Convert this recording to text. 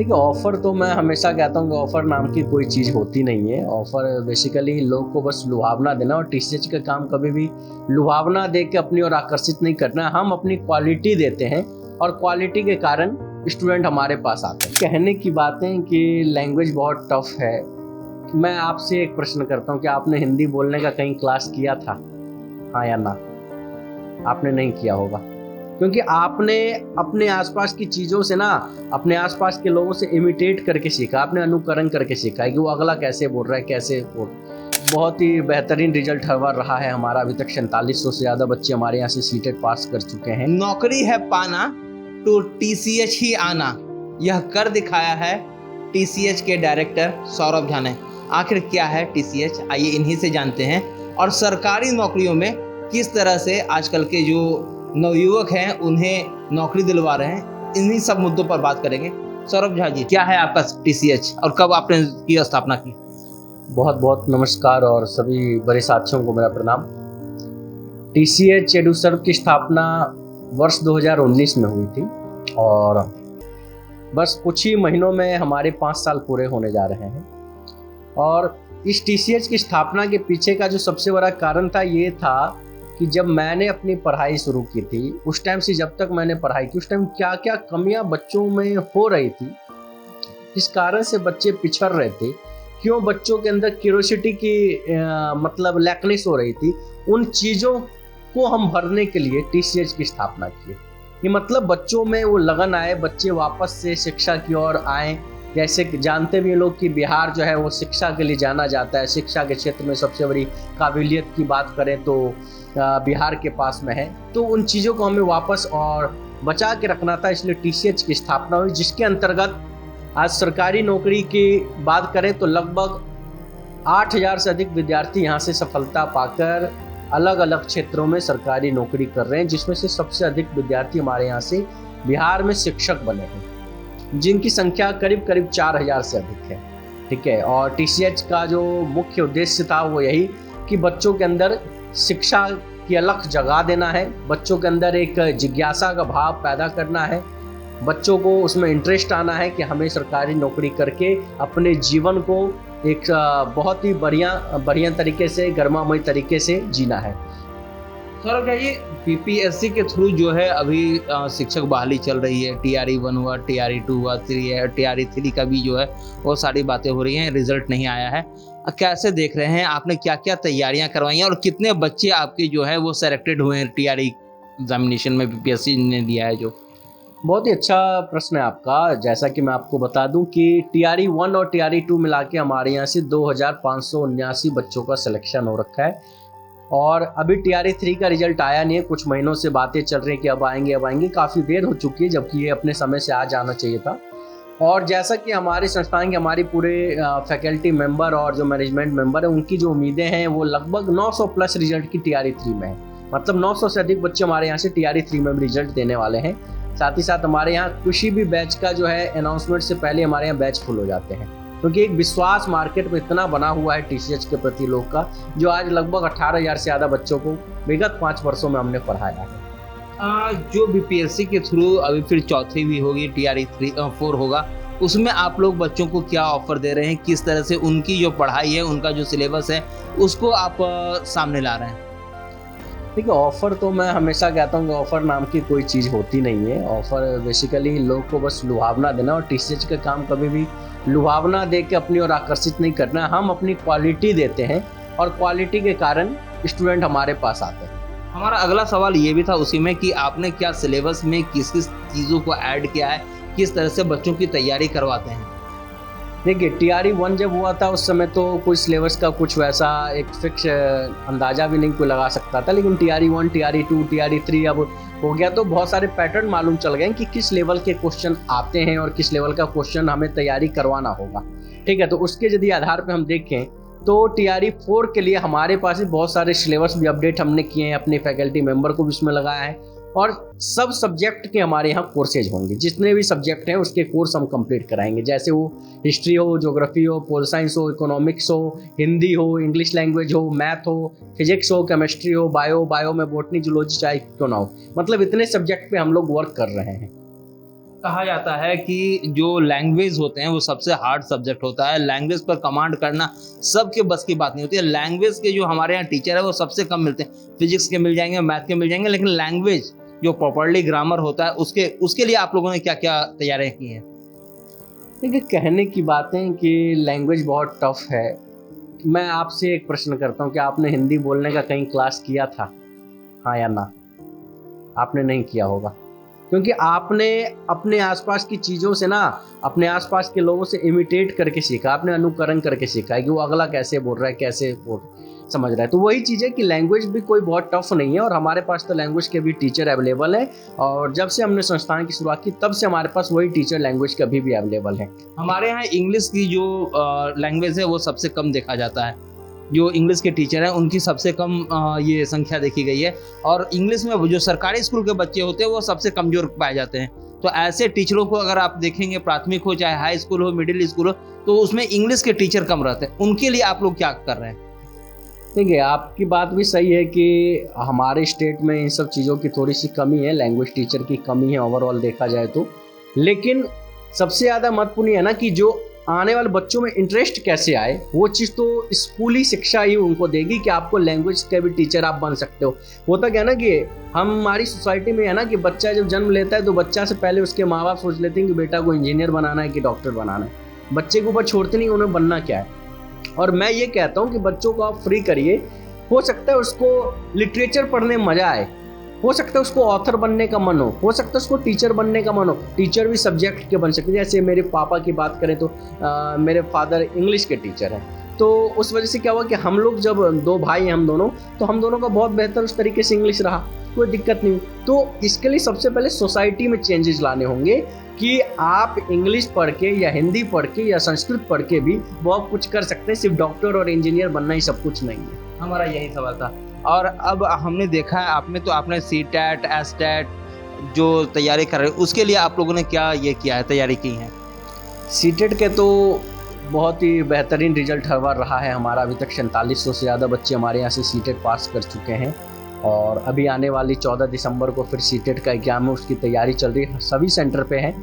देखिए, ऑफ़र तो मैं हमेशा कहता हूँ कि ऑफ़र नाम की कोई चीज़ होती नहीं है। ऑफ़र बेसिकली लोग को बस लुभावना देना, और टीसीएच का काम कभी भी लुभावना दे के अपनी ओर आकर्षित नहीं करना। हम अपनी क्वालिटी देते हैं और क्वालिटी के कारण स्टूडेंट हमारे पास आते हैं। कहने की बातें कि लैंग्वेज बहुत टफ़ है। मैं आपसे एक प्रश्न करता हूँ कि आपने हिंदी बोलने का कहीं क्लास किया था? हाँ या ना? आपने नहीं किया होगा, क्योंकि आपने अपने आसपास की चीज़ों से ना, अपने आसपास के लोगों से इमिटेट करके सीखा, आपने अनुकरण करके सीखा है कि वो अगला कैसे बोल रहा है, कैसे बोल। बहुत ही बेहतरीन रिजल्ट हर बार रहा है हमारा। अभी तक 4700 से ज़्यादा बच्चे हमारे यहाँ से सीटेट पास कर चुके हैं। नौकरी है पाना तो टीसीएच ही आना, यह कर दिखाया है टीसीएच के डायरेक्टर सौरभ झा ने। आखिर क्या है टीसीएच, आइए इन्हीं से जानते हैं। और सरकारी नौकरियों में किस तरह से आजकल के जो नवयुवक हैं उन्हें नौकरी दिलवा रहे हैं, इन्हीं सब मुद्दों पर बात करेंगे। सौरभ झा जी, क्या है आपका टीसीएच और कब आपने की स्थापना की? बहुत बहुत नमस्कार और सभी बड़े साथियों को मेरा प्रणाम। टीसीएच एडुसर्व की स्थापना वर्ष 2019 में हुई थी और बस कुछ ही महीनों में हमारे 5 साल पूरे होने जा रहे हैं। और इस टीसीएच की स्थापना के पीछे का जो सबसे बड़ा कारण था, ये था कि जब मैंने अपनी पढ़ाई शुरू की थी, उस टाइम से जब तक मैंने पढ़ाई की, उस टाइम क्या क्या कमियां बच्चों में हो रही थी, किस कारण से बच्चे पिछड़ रहे थे, क्यों बच्चों के अंदर क्यूरियोसिटी की मतलब लैकनेस हो रही थी, उन चीज़ों को हम भरने के लिए टीसीएच की स्थापना की। ये मतलब बच्चों में वो लगन आए, बच्चे वापस से शिक्षा की ओर आए। जैसे कि जानते भी लोग कि बिहार जो है वो शिक्षा के लिए जाना जाता है, शिक्षा के क्षेत्र में सबसे बड़ी काबिलियत की बात करें तो बिहार के पास में है। तो उन चीज़ों को हमें वापस और बचा के रखना था, इसलिए टीसीएच की स्थापना हुई, जिसके अंतर्गत आज सरकारी नौकरी की बात करें तो लगभग 8000 से अधिक विद्यार्थी यहाँ से सफलता पाकर अलग अलग क्षेत्रों में सरकारी नौकरी कर रहे हैं, जिसमें से सबसे अधिक विद्यार्थी हमारे यहाँ से बिहार में शिक्षक बने हैं, जिनकी संख्या करीब करीब 4000 से अधिक है। ठीक है, और टीसीएच का जो मुख्य उद्देश्य था वो यही कि बच्चों के अंदर शिक्षा की अलख जगा देना है, बच्चों के अंदर एक जिज्ञासा का भाव पैदा करना है, बच्चों को उसमें इंटरेस्ट आना है कि हमें सरकारी नौकरी करके अपने जीवन को एक बहुत ही बढ़िया तरीके से, गर्मामय तरीके से जीना है। सौरभ जी, बीपीएससी के थ्रू जो है अभी शिक्षक बहाली चल रही है, टीआरई 1 हुआ, टीआरई 2 हुआ, 3 है, टीआरई 3 का भी जो है वो सारी बातें हो रही हैं, रिजल्ट नहीं आया है। कैसे देख रहे हैं, आपने क्या क्या तैयारियां करवाई हैं और कितने बच्चे आपके जो है वो सेलेक्टेड हुए हैं टीआरई एग्जामिनेशन में, बीपीएससी ने दिया है जो? बहुत ही अच्छा प्रश्न है आपका। जैसा कि मैं आपको बता दूं कि टीआरई 1 और टीआरई 2 मिला के हमारे यहाँ से 2579 बच्चों का सिलेक्शन हो रखा है, और अभी टीआरई 3 का रिजल्ट आया नहीं है। कुछ महीनों से बातें चल रही हैं कि अब आएंगे, काफ़ी देर हो चुकी है, जबकि ये अपने समय से आ जाना चाहिए था। और जैसा कि हमारे संस्थान के हमारी पूरे फैकल्टी मेंबर और जो मैनेजमेंट मेंबर है, उनकी जो उम्मीदें हैं वो लगभग 900 प्लस रिजल्ट की टीआरई 3 में है। मतलब 900 से अधिक बच्चे हमारे यहाँ से टीआरई 3 में भी रिजल्ट देने वाले हैं। साथ ही साथ हमारे यहाँ किसी भी बैच का जो है अनाउंसमेंट से पहले हमारे यहाँ बैच फुल हो जाते हैं, क्योंकि एक विश्वास मार्केट में इतना बना हुआ है टीसीएच के प्रति लोग का, जो आज लगभग 18000 से ज़्यादा बच्चों को विगत 5 वर्षों में हमने पढ़ाया है। जो बीपीएससी के थ्रू अभी फिर चौथी भी होगी, टीआरई 4 होगा, उसमें आप लोग बच्चों को क्या ऑफर दे रहे हैं, किस तरह से उनकी जो पढ़ाई है, उनका जो सिलेबस है, उसको आप सामने ला रहे हैं? देखिए, ऑफ़र तो मैं हमेशा कहता हूँ कि ऑफ़र नाम की कोई चीज़ होती नहीं है। ऑफ़र बेसिकली लोग को बस लुभावना देना, और टीसीएच का काम कभी भी लुभावना दे के अपनी ओर आकर्षित नहीं करना। हम अपनी क्वालिटी देते हैं और क्वालिटी के कारण स्टूडेंट हमारे पास आते हैं। हमारा अगला सवाल ये भी था उसी में कि आपने क्या सिलेबस में किस किस चीज़ों को ऐड किया है, किस तरह से बच्चों की तैयारी करवाते हैं? देखिए, टीआरई 1 जब हुआ था उस समय तो कोई सिलेबस का कुछ वैसा एक फिक्स अंदाज़ा भी नहीं कोई लगा सकता था, लेकिन टीआरई 1, टीआरई 2, टीआरई 3 अब हो गया तो बहुत सारे पैटर्न मालूम चल गए कि किस लेवल के क्वेश्चन आते हैं और किस लेवल का क्वेश्चन हमें तैयारी करवाना होगा। ठीक है, तो उसके यदि आधार पर हम देखें तो टीआरई 4 के लिए हमारे पास भी बहुत सारे सिलेबस भी अपडेट हमने किए हैं, अपने फैकल्टी मेंबर को भी उसमें लगाया है, और सब सब्जेक्ट के हमारे यहाँ कोर्सेज होंगे। जितने भी सब्जेक्ट हैं उसके कोर्स हम कंप्लीट कराएंगे, जैसे वो हिस्ट्री हो, ज्योग्राफी हो, पोल साइंस हो, इकोनॉमिक्स हो, हिंदी हो, इंग्लिश लैंग्वेज हो, मैथ हो, फिजिक्स हो, केमिस्ट्री हो, बायो में बॉटनी, जूलॉजी चाहे क्यों ना हो। मतलब इतने सब्जेक्ट पे हम लोग वर्क कर रहे हैं। कहा जाता है कि जो लैंग्वेज होते हैं वो सबसे हार्ड सब्जेक्ट होता है। लैंग्वेज पर कमांड करना सबके बस की बात नहीं होती है। लैंग्वेज के जो हमारे यहाँ टीचर है वो सबसे कम मिलते हैं। फिजिक्स के मिल जाएंगे, मैथ के मिल जाएंगे, लेकिन लैंग्वेज जो प्रॉपरली ग्रामर होता है उसके लिए आप लोगों ने क्या क्या तैयारियां की हैं? देखिए, कहने की बातें कि लैंग्वेज बहुत टफ है। मैं आपसे एक प्रश्न करता हूँ कि आपने हिंदी बोलने का कहीं क्लास किया था, हाँ या ना? आपने नहीं किया होगा, क्योंकि आपने अपने आसपास की चीज़ों से ना, अपने आसपास के लोगों से इमिटेट करके सीखा, आपने अनुकरण करके सीखा है कि वो अगला कैसे बोल रहा है, कैसे समझ रहा है। तो वही चीज़ है कि लैंग्वेज भी कोई बहुत टफ नहीं है, और हमारे पास तो लैंग्वेज के भी टीचर अवेलेबल है। और जब से हमने संस्थान की शुरुआत की तब से हमारे पास वही टीचर लैंग्वेज के अभी भी अवेलेबल है। हमारे यहाँ इंग्लिश की जो लैंग्वेज है वो सबसे कम देखा जाता है। जो इंग्लिश के टीचर हैं उनकी सबसे कम ये संख्या देखी गई है, और इंग्लिश में जो सरकारी स्कूल के बच्चे होते हैं वो सबसे कमज़ोर पाए जाते हैं। तो ऐसे टीचरों को अगर आप देखेंगे, प्राथमिक हो चाहे हाई स्कूल हो, मिडिल स्कूल हो, तो उसमें इंग्लिश के टीचर कम रहते हैं। उनके लिए आप लोग क्या कर रहे हैं? देखिए, आपकी बात भी सही है कि हमारे स्टेट में इन सब चीज़ों की थोड़ी सी कमी है, लैंग्वेज टीचर की कमी है ओवरऑल देखा जाए तो। लेकिन सबसे ज़्यादा महत्वपूर्ण है ना कि जो आने वाले बच्चों में इंटरेस्ट कैसे आए, वो चीज़ तो स्कूली शिक्षा ही उनको देगी कि आपको लैंग्वेज के भी टीचर आप बन सकते हो। होता क्या है ना कि हमारी सोसाइटी में है ना कि बच्चा जब जन्म लेता है तो बच्चा से पहले उसके माँ बाप सोच लेते हैं कि बेटा को इंजीनियर बनाना है कि डॉक्टर बनाना है। बच्चे के ऊपर छोड़ते नहीं उन्हें बनना क्या है। और मैं ये कहता हूँ कि बच्चों को आप फ्री करिए, हो सकता है उसको लिटरेचर पढ़ने में मज़ा आए, हो सकता है उसको ऑथर बनने का मन हो सकता है उसको टीचर बनने का मन हो। टीचर भी सब्जेक्ट के बन सकते हैं। जैसे मेरे पापा की बात करें तो मेरे फादर इंग्लिश के टीचर हैं, तो उस वजह से क्या हुआ कि हम लोग जब 2 भाई हैं हम दोनों, तो हम दोनों का बहुत बेहतर उस तरीके से इंग्लिश रहा, कोई दिक्कत नहीं। तो इसके लिए सबसे पहले सोसाइटी में चेंजेस लाने होंगे कि आप इंग्लिश पढ़ के या हिंदी पढ़ के या संस्कृत पढ़ के भी बहुत कुछ कर सकते हैं। सिर्फ डॉक्टर और इंजीनियर बनना ही सब कुछ नहीं है। हमारा यही सवाल था। और अब हमने देखा है आपने सीटेट, एसटेट जो तैयारी कर रहे हैं उसके लिए आप लोगों ने क्या ये किया है, तैयारी की है? सीटेट के तो बहुत ही बेहतरीन रिजल्ट हर बार रहा है हमारा। अभी तक 4700 से ज़्यादा बच्चे हमारे यहाँ से सीटेट पास कर चुके हैं, और अभी आने वाली 14 दिसंबर को फिर सीटेट का एग्जाम है, उसकी तैयारी चल रही है, सभी सेंटर पे है।